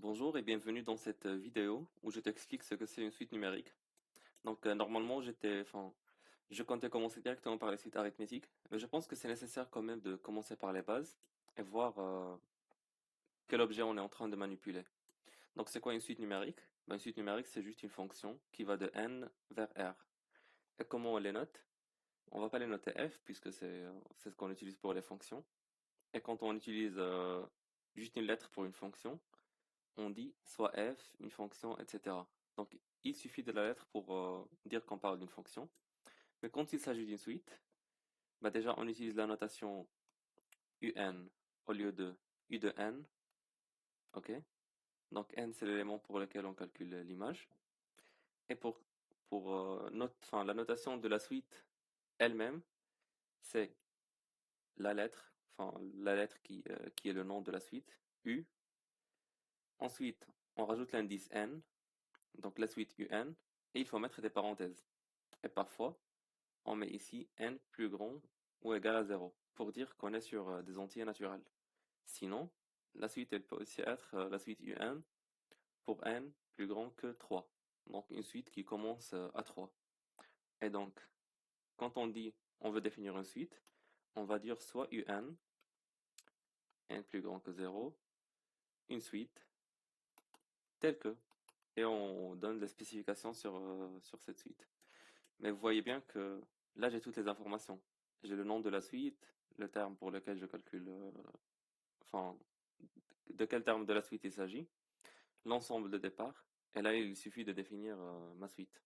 Bonjour et bienvenue dans cette vidéo où je t'explique ce que c'est une suite numérique. Normalement je comptais commencer directement par les suites arithmétiques, mais je pense que c'est nécessaire quand même de commencer par les bases et voir quel objet on est en train de manipuler. Donc c'est quoi une suite numérique? Une suite numérique c'est juste une fonction qui va de n vers r. Et comment on les note? On va pas les noter f puisque c'est ce qu'on utilise pour les fonctions. Et quand on utilise juste une lettre pour une fonction, on dit soit f, une fonction, etc. Donc, il suffit de la lettre pour dire qu'on parle d'une fonction. Mais quand il s'agit d'une suite, déjà, on utilise la notation un au lieu de u de n. OK? Donc, n, c'est l'élément pour lequel on calcule l'image. Et la notation de la suite elle-même, c'est la lettre qui est le nom de la suite, u. Ensuite, on rajoute l'indice n, donc la suite un, et il faut mettre des parenthèses. Et parfois, on met ici n plus grand ou égal à 0 pour dire qu'on est sur des entiers naturels. Sinon, la suite elle peut aussi être la suite un pour n plus grand que 3. Donc une suite qui commence à 3. Et donc, quand on dit on veut définir une suite, on va dire soit un, n plus grand que 0, une suite telle que, et on donne les spécifications sur cette suite. Mais vous voyez bien que là j'ai toutes les informations. J'ai le nom de la suite, le terme pour lequel je calcule enfin, de quel terme de la suite il s'agit, l'ensemble de départ, et là il suffit de définir ma suite.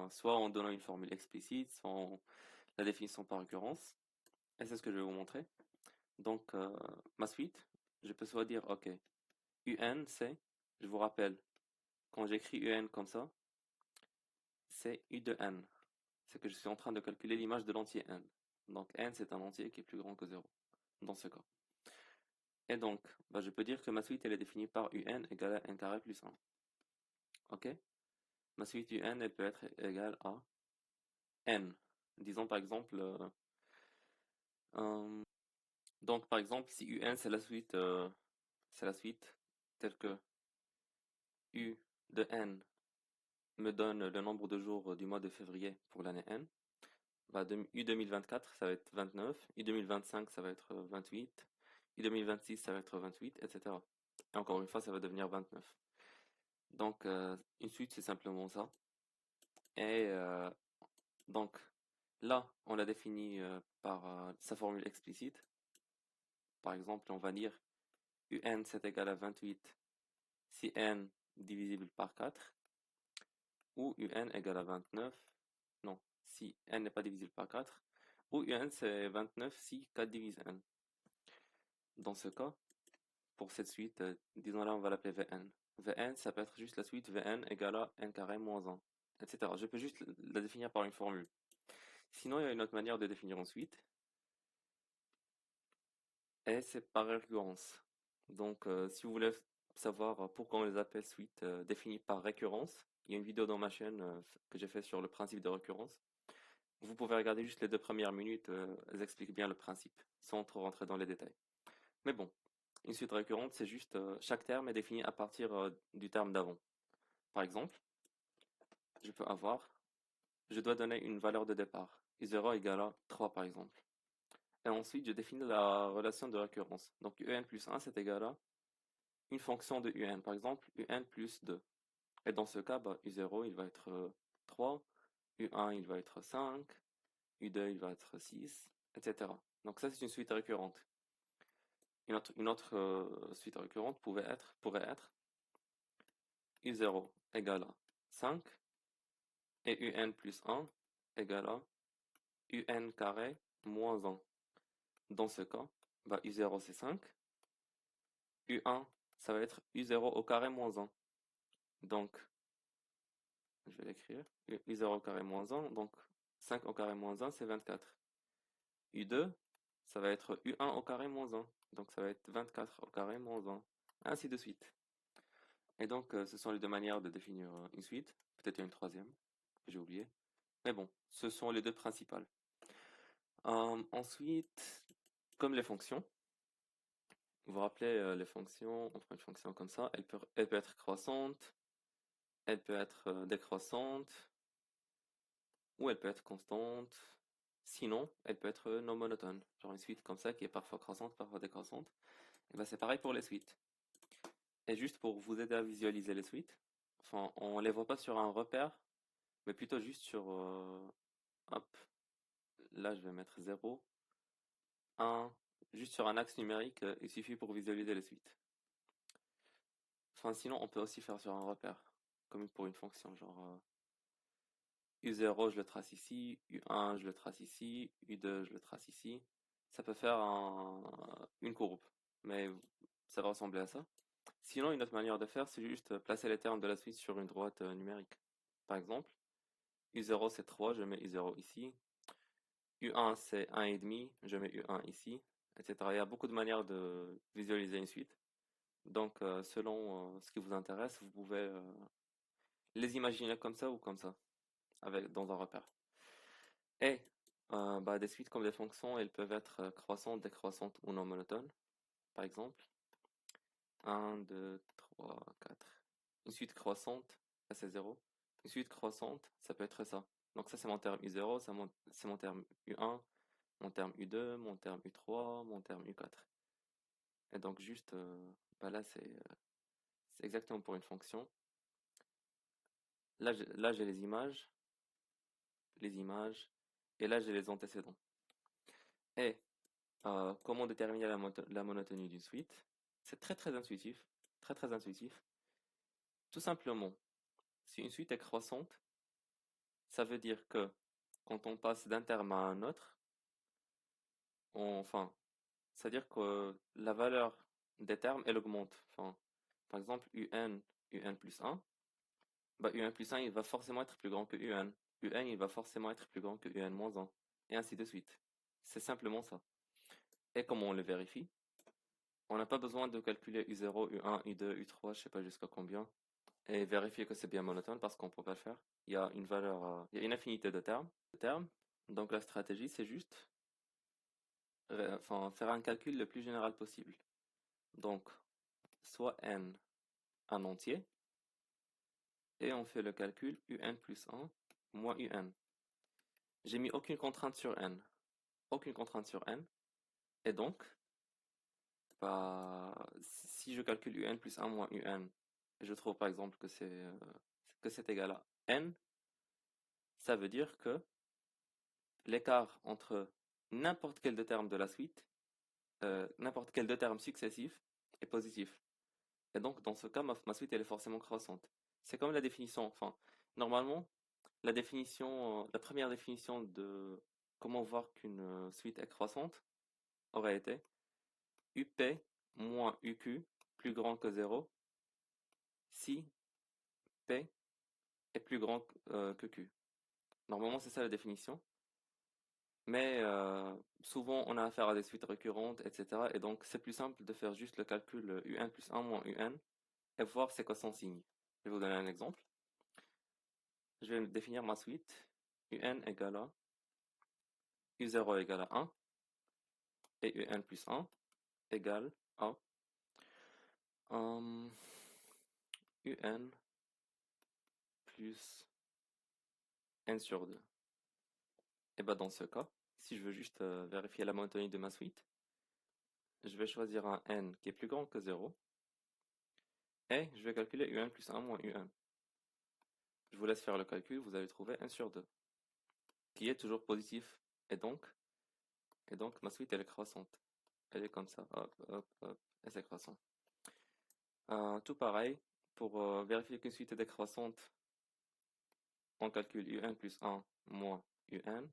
Soit en donnant une formule explicite, soit en la définition par récurrence, et c'est ce que je vais vous montrer. Donc, ma suite, je peux soit dire, ok, un c'est, je vous rappelle, quand j'écris un comme ça, c'est u de n. C'est que je suis en train de calculer l'image de l'entier n. Donc n c'est un entier qui est plus grand que 0, dans ce cas. Et donc, je peux dire que ma suite elle est définie par un égale à n carré plus 1. Ok? Ma suite un, elle peut être égale à n. Disons par exemple, euh, donc par exemple, si un c'est la suite telle que u de n me donne le nombre de jours du mois de février pour l'année n, u 2024 ça va être 29, u 2025 ça va être 28, u 2026 ça va être 28, etc. Et encore une fois, ça va devenir 29. Donc, une suite c'est simplement ça. Et donc, là, on l'a défini par sa formule explicite. Par exemple, on va dire un c'est égal à 28 si n divisible par 4, ou un égale à 29, non, si n n'est pas divisible par 4, ou un c'est 29 si 4 divise n. Dans ce cas, pour cette suite, disons là, on va l'appeler Vn. Vn, ça peut être juste la suite Vn égale à n carré moins 1, etc. Je peux juste la définir par une formule. Sinon, il y a une autre manière de définir une suite, et c'est par récurrence. Donc, si vous voulez savoir pourquoi on les appelle suites définies par récurrence, il y a une vidéo dans ma chaîne que j'ai fait sur le principe de récurrence. Vous pouvez regarder juste les 2 premières minutes, elles expliquent bien le principe, sans trop rentrer dans les détails. Mais bon, une suite récurrente, c'est juste chaque terme est défini à partir du terme d'avant. Par exemple, je peux avoir, je dois donner une valeur de départ, u0 égale à 3 par exemple. Et ensuite, je définis la relation de récurrence. Donc, un plus 1, c'est égal à une fonction de un. Par exemple, un plus 2. Et dans ce cas, u0, il va être 3, u1, il va être 5, u2, il va être 6, etc. Donc ça, c'est une suite récurrente. Une autre suite récurrente pourrait être u0 égale à 5 et un plus 1 égale à un carré moins 1. Dans ce cas, u0 c'est 5, u1 ça va être u0 au carré moins 1. Donc, je vais l'écrire, u0 au carré moins 1, donc 5 au carré moins 1 c'est 24. u2 ça va être u1 au carré moins 1, donc ça va être 24 au carré moins 1, ainsi de suite. Et donc, ce sont les deux manières de définir une suite, peut-être une troisième, que j'ai oublié. Mais bon, ce sont les deux principales. Ensuite, comme les fonctions, Vous vous rappelez les fonctions, on prend une fonction comme ça, elle peut être croissante, elle peut être décroissante, ou elle peut être constante. Sinon, elle peut être non monotone, genre une suite comme ça qui est parfois croissante, parfois décroissante. Et ben c'est pareil pour les suites. Et juste pour vous aider à visualiser les suites, enfin, on les voit pas sur un repère, mais plutôt juste sur, hop, là je vais mettre 0, 1, juste sur un axe numérique, il suffit pour visualiser les suites. Enfin, sinon, on peut aussi faire sur un repère, comme pour une fonction, genre U0, je le trace ici, U1, je le trace ici, U2, je le trace ici. Ça peut faire une courbe, mais ça va ressembler à ça. Sinon, une autre manière de faire, c'est juste placer les termes de la suite sur une droite numérique. Par exemple, U0 c'est 3, je mets U0 ici. U1 c'est 1,5, je mets U1 ici, etc. Il y a beaucoup de manières de visualiser une suite. Donc, selon ce qui vous intéresse, vous pouvez les imaginer comme ça ou comme ça, dans un repère. Et bah, des suites comme des fonctions, elles peuvent être croissantes, décroissantes ou non monotones. Par exemple, 1, 2, 3, 4. Une suite croissante, ça c'est 0. Une suite croissante, ça peut être ça. Donc ça c'est mon terme U0, c'est mon terme U1, mon terme U2, mon terme U3, mon terme U4. Et donc juste, bah là c'est exactement pour une fonction. Là j'ai les images, et là j'ai les antécédents. Et comment déterminer la monotonie d'une suite? C'est très très intuitif, très très intuitif. Tout simplement, si une suite est croissante, ça veut dire que quand on passe d'un terme à un autre, enfin, c'est-à-dire que la valeur des termes, elle augmente. Enfin, par exemple, UN plus 1, bah, UN plus 1, il va forcément être plus grand que UN. UN, il va forcément être plus grand que UN moins 1, et ainsi de suite. C'est simplement ça. Et comment on le vérifie? On n'a pas besoin de calculer U0, U1, U2, U3, je sais pas jusqu'à combien, et vérifier que c'est bien monotone parce qu'on peut pas le faire. Il y a une valeur, il y a une infinité de termes. Donc la stratégie, c'est juste, enfin, faire un calcul le plus général possible. Donc, soit n un entier, et on fait le calcul UN plus 1 moins UN. J'ai mis aucune contrainte sur n. Aucune contrainte sur n. Et donc, bah, si je calcule UN plus 1 moins UN, et je trouve par exemple que c'est égal à n, ça veut dire que l'écart entre n'importe quel deux termes de la suite, n'importe quel deux termes successifs, est positif. Et donc, dans ce cas, ma suite, elle est forcément croissante. C'est comme la définition. Enfin, normalement, la première définition de comment voir qu'une suite est croissante aurait été UP moins UQ plus grand que 0 si P est plus grand que Q. Normalement, c'est ça la définition. Mais souvent, on a affaire à des suites récurrentes, etc. Et donc, c'est plus simple de faire juste le calcul UN plus 1 moins UN et voir c'est quoi son signe. Je vais vous donner un exemple. Je vais définir ma suite. UN égale à U0 égale à 1 et UN plus 1 égale à UN plus N sur 2. Et bah dans ce cas, si je veux juste vérifier la monotonie de ma suite, je vais choisir un N qui est plus grand que 0 et je vais calculer UN plus 1 moins UN. Je vous laisse faire le calcul, vous allez trouver N sur 2, qui est toujours positif. Et donc, ma suite elle est croissante. Elle est comme ça, hop, hop, hop, et c'est croissant. Tout pareil, pour vérifier qu'une suite est décroissante, on calcule UN plus 1 moins UN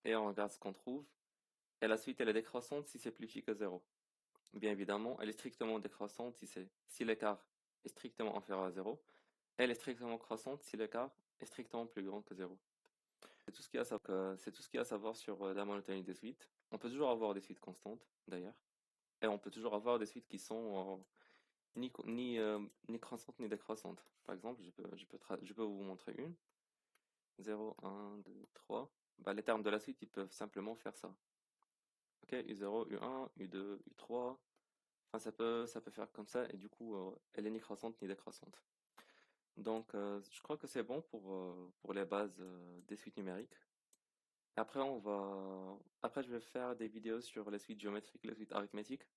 et on regarde ce qu'on trouve. Et la suite, elle est décroissante si c'est plus petit que 0. Bien évidemment, elle est strictement décroissante si l'écart est strictement inférieur à 0. Elle est strictement croissante si l'écart est strictement plus grand que 0. C'est tout ce qu'il y a à savoir, c'est tout ce qu'il y a à savoir sur la monotonie des suites. On peut toujours avoir des suites constantes, d'ailleurs. Et on peut toujours avoir des suites qui sont ni croissantes ni décroissantes. Par exemple, je peux vous montrer une. 0, 1, 2, 3. Bah, les termes de la suite, ils peuvent simplement faire ça. Ok, U0, U1, U2, U3. Enfin, ça peut faire comme ça, et du coup, elle est ni croissante ni décroissante. Donc, je crois que c'est bon pour les bases des suites numériques. Après, je vais faire des vidéos sur les suites géométriques, les suites arithmétiques.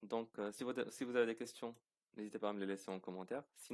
Donc, si vous avez des questions, n'hésitez pas à me les laisser en commentaire. Sinon,